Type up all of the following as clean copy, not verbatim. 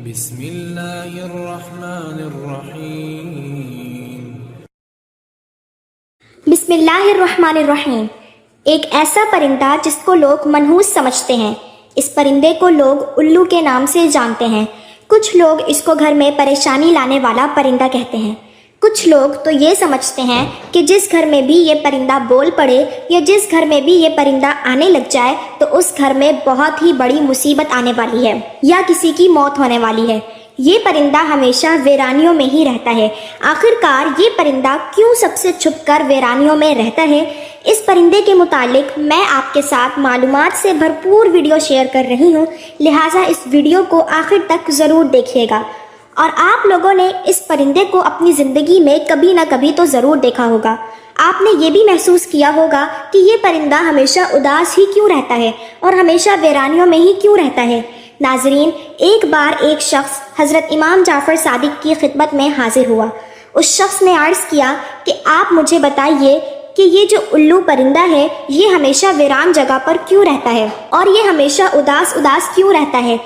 بسم اللہ الرحمن الرحیم۔ بسم اللہ الرحمن الرحیم۔ ایک ایسا پرندہ جس کو لوگ منحوس سمجھتے ہیں، اس پرندے کو لوگ الو کے نام سے جانتے ہیں۔ کچھ لوگ اس کو گھر میں پریشانی لانے والا پرندہ کہتے ہیں۔ کچھ لوگ تو یہ سمجھتے ہیں کہ جس گھر میں بھی یہ پرندہ بول پڑے یا جس گھر میں بھی یہ پرندہ آنے لگ جائے تو اس گھر میں بہت ہی بڑی مصیبت آنے والی ہے یا کسی کی موت ہونے والی ہے۔ یہ پرندہ ہمیشہ ویرانیوں میں ہی رہتا ہے۔ آخرکار یہ پرندہ کیوں سب سے چھپ کر ویرانیوں میں رہتا ہے؟ اس پرندے کے متعلق میں آپ کے ساتھ معلومات سے بھرپور ویڈیو شیئر کر رہی ہوں، لہٰذا اس ویڈیو کو آخر تک ضرور دیکھیے گا۔ اور آپ لوگوں نے اس پرندے کو اپنی زندگی میں کبھی نہ کبھی تو ضرور دیکھا ہوگا۔ آپ نے یہ بھی محسوس کیا ہوگا کہ یہ پرندہ ہمیشہ اداس ہی کیوں رہتا ہے اور ہمیشہ ویرانیوں میں ہی کیوں رہتا ہے۔ ناظرین، ایک بار ایک شخص حضرت امام جعفر صادق کی خدمت میں حاضر ہوا۔ اس شخص نے عرض کیا کہ آپ مجھے بتائیے کہ یہ جو الو پرندہ ہے یہ ہمیشہ ویران جگہ پر کیوں رہتا ہے اور یہ ہمیشہ اداس کیوں رہتا ہے؟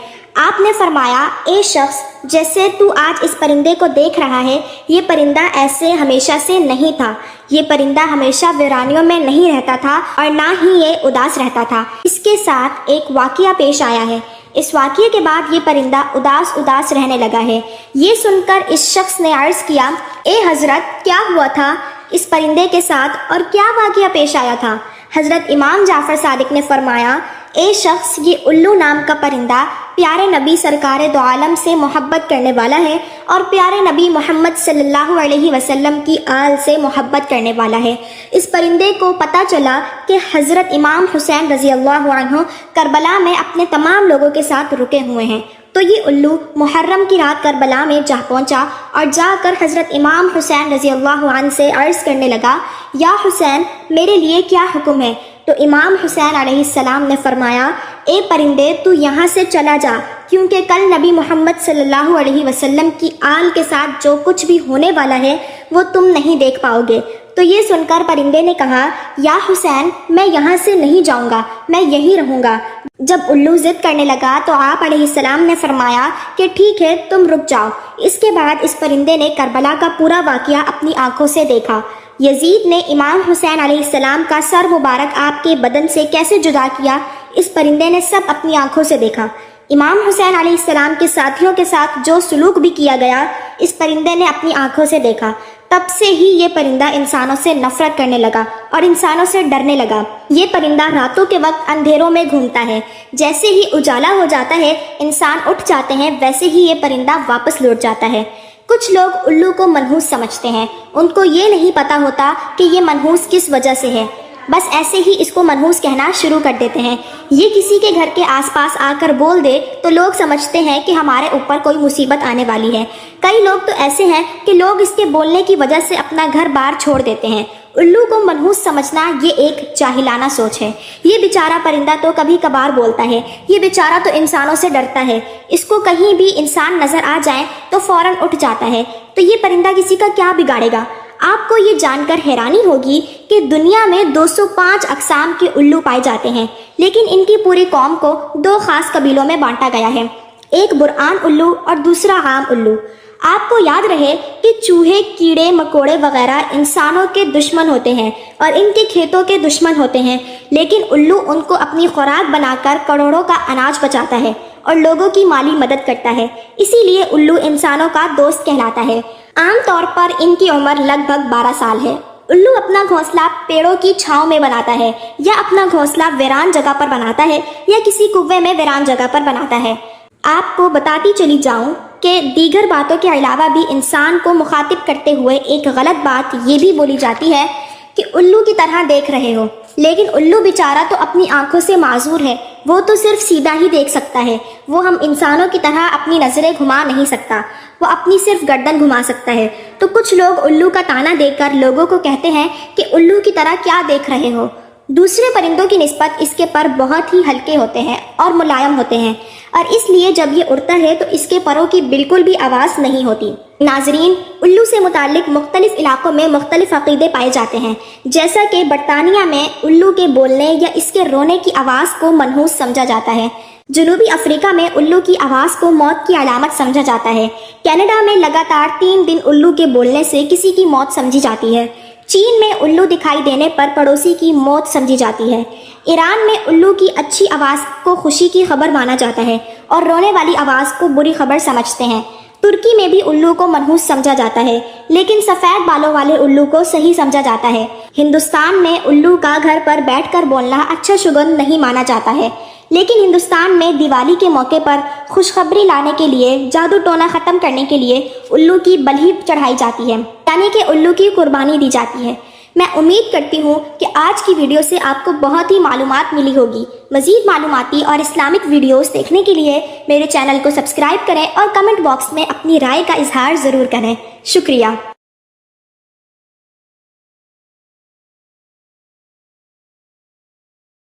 آپ نے فرمایا، اے شخص، جیسے تو آج اس پرندے کو دیکھ رہا ہے، یہ پرندہ ایسے ہمیشہ سے نہیں تھا۔ یہ پرندہ ہمیشہ ویرانیوں میں نہیں رہتا تھا اور نہ ہی یہ اداس رہتا تھا۔ اس کے ساتھ ایک واقعہ پیش آیا ہے۔ اس واقعے کے بعد یہ پرندہ اداس رہنے لگا ہے۔ یہ سن کر اس شخص نے عرض کیا، اے حضرت، کیا ہوا تھا اس پرندے کے ساتھ اور کیا واقعہ پیش آیا تھا؟ حضرت امام جعفر صادق نے فرمایا، اے شخص، یہ الو نام کا پرندہ پیارے نبی سرکار دو عالم سے محبت کرنے والا ہے اور پیارے نبی محمد صلی اللہ علیہ وسلم کی آل سے محبت کرنے والا ہے۔ اس پرندے کو پتہ چلا کہ حضرت امام حسین رضی اللہ عنہ کربلا میں اپنے تمام لوگوں کے ساتھ رکے ہوئے ہیں، تو یہ الو محرم کی رات کربلا میں جا پہنچا اور جا کر حضرت امام حسین رضی اللہ عنہ سے عرض کرنے لگا، یا حسین، میرے لیے کیا حکم ہے؟ تو امام حسین علیہ السلام نے فرمایا، اے پرندے، تو یہاں سے چلا جا، کیونکہ کل نبی محمد صلی اللہ علیہ وسلم کی آل کے ساتھ جو کچھ بھی ہونے والا ہے وہ تم نہیں دیکھ پاؤ گے۔ تو یہ سن کر پرندے نے کہا، یا حسین، میں یہاں سے نہیں جاؤں گا، میں یہیں رہوں گا۔ جب الو ضد کرنے لگا تو آپ علیہ السلام نے فرمایا کہ ٹھیک ہے، تم رک جاؤ۔ اس کے بعد اس پرندے نے کربلا کا پورا واقعہ اپنی آنکھوں سے دیکھا۔ یزید نے امام حسین علیہ السلام کا سر مبارک آپ کے بدن سے کیسے جدا کیا، اس پرندے نے سب اپنی آنکھوں سے دیکھا۔ امام حسین علیہ السلام کے ساتھیوں کے ساتھ جو سلوک بھی کیا گیا، اس پرندے نے اپنی آنکھوں سے دیکھا۔ تب سے ہی یہ پرندہ انسانوں سے نفرت کرنے لگا اور انسانوں سے ڈرنے لگا۔ یہ پرندہ راتوں کے وقت اندھیروں میں گھومتا ہے، جیسے ہی اجالا ہو جاتا ہے انسان اٹھ جاتے ہیں، ویسے ہی یہ پرندہ واپس لوٹ جاتا ہے۔ کچھ لوگ الو کو منحوس سمجھتے ہیں، ان کو یہ نہیں پتا ہوتا کہ یہ منحوس کس وجہ سے ہے، بس ایسے ہی اس کو منحوس کہنا شروع کر دیتے ہیں۔ یہ کسی کے گھر کے آس پاس آ کر بول دے تو لوگ سمجھتے ہیں کہ ہمارے اوپر کوئی مصیبت آنے والی ہے۔ کئی لوگ تو ایسے ہیں کہ لوگ اس کے بولنے کی وجہ سے اپنا گھر بار چھوڑ دیتے ہیں۔ الو کو منحوس سمجھنا یہ ایک جاہلانہ سوچ ہے۔ یہ بیچارہ پرندہ تو کبھی کبھار بولتا ہے، یہ بیچارہ تو انسانوں سے ڈرتا ہے، اس کو کہیں بھی انسان نظر آ جائے تو فوراً اٹھ جاتا ہے، تو یہ پرندہ کسی کا کیا بگاڑے گا؟ آپ کو یہ جان کر حیرانی ہوگی کہ دنیا میں 205 اقسام کے الو پائے جاتے ہیں، لیکن ان کی پوری قوم کو دو خاص قبیلوں میں بانٹا گیا ہے، ایک برعان الو اور دوسرا عام الو۔ آپ کو یاد رہے کہ چوہے، کیڑے مکوڑے وغیرہ انسانوں کے دشمن ہوتے ہیں اور ان کے کھیتوں کے دشمن ہوتے ہیں، لیکن الو ان کو اپنی خوراک بنا کر کروڑوں کا اناج بچاتا ہے اور لوگوں کی مالی مدد کرتا ہے، اسی لیے الو انسانوں کا دوست کہلاتا ہے۔ عام طور پر ان کی عمر لگ بھگ 12 سال ہے۔ الو اپنا گھونسلہ پیڑوں کی چھاؤں میں بناتا ہے یا اپنا گھونسلہ ویران جگہ پر بناتا ہے یا کسی کنویں میں ویران جگہ پر بناتا ہے۔ آپ کو بتاتی چلی جاؤں کہ دیگر باتوں کے علاوہ بھی انسان کو مخاطب کرتے ہوئے ایک غلط بات یہ بھی بولی جاتی ہے کہ الو کی طرح دیکھ رہے ہو، لیکن الو بیچارہ تو اپنی آنکھوں سے معذور ہے، وہ تو صرف سیدھا ہی دیکھ سکتا ہے، وہ ہم انسانوں کی طرح اپنی نظریں گھما نہیں سکتا، وہ اپنی صرف گردن گھما سکتا ہے۔ تو کچھ لوگ الو کا طعنہ دے کر لوگوں کو کہتے ہیں کہ الو کی طرح کیا دیکھ رہے ہو۔ دوسرے پرندوں کی نسبت اس کے پر بہت ہی ہلکے ہوتے ہیں اور ملائم ہوتے ہیں، اور اس لیے جب یہ اڑتا ہے تو اس کے پروں کی بالکل بھی آواز نہیں ہوتی۔ ناظرین، الو سے متعلق مختلف علاقوں میں مختلف عقیدے پائے جاتے ہیں، جیسا کہ برطانیہ میں الو کے بولنے یا اس کے رونے کی آواز کو منحوس سمجھا جاتا ہے، جنوبی افریقہ میں الو کی آواز کو موت کی علامت سمجھا جاتا ہے۔ کینیڈا میں لگاتار 3 دن الو کے بولنے سے کسی کی موت سمجھی جاتی ہے۔ چین میں الو دکھائی دینے پر پڑوسی کی موت سمجھی جاتی ہے۔ ایران میں الو کی اچھی آواز کو خوشی کی خبر مانا جاتا ہے اور رونے والی آواز کو بری خبر سمجھتے ہیں۔ ترکی میں بھی الو کو منحوس سمجھا جاتا ہے، لیکن سفید بالوں والے الو کو صحیح سمجھا جاتا ہے۔ ہندوستان میں الو کا گھر پر بیٹھ کر بولنا اچھا شگن نہیں مانا جاتا ہے، لیکن ہندوستان میں دیوالی کے موقع پر خوشخبری لانے کے لیے، جادو ٹونا ختم کرنے کے لیے الو کی بلی چڑھائی جاتی ہے، یعنی کہ الو کی قربانی دی جاتی ہے۔ میں امید کرتی ہوں کہ آج کی ویڈیو سے آپ کو بہت ہی معلومات ملی ہوگی۔ مزید معلوماتی اور اسلامک ویڈیوز دیکھنے کے لیے میرے چینل کو سبسکرائب کریں اور کمنٹ باکس میں اپنی رائے کا اظہار ضرور کریں۔ شکریہ۔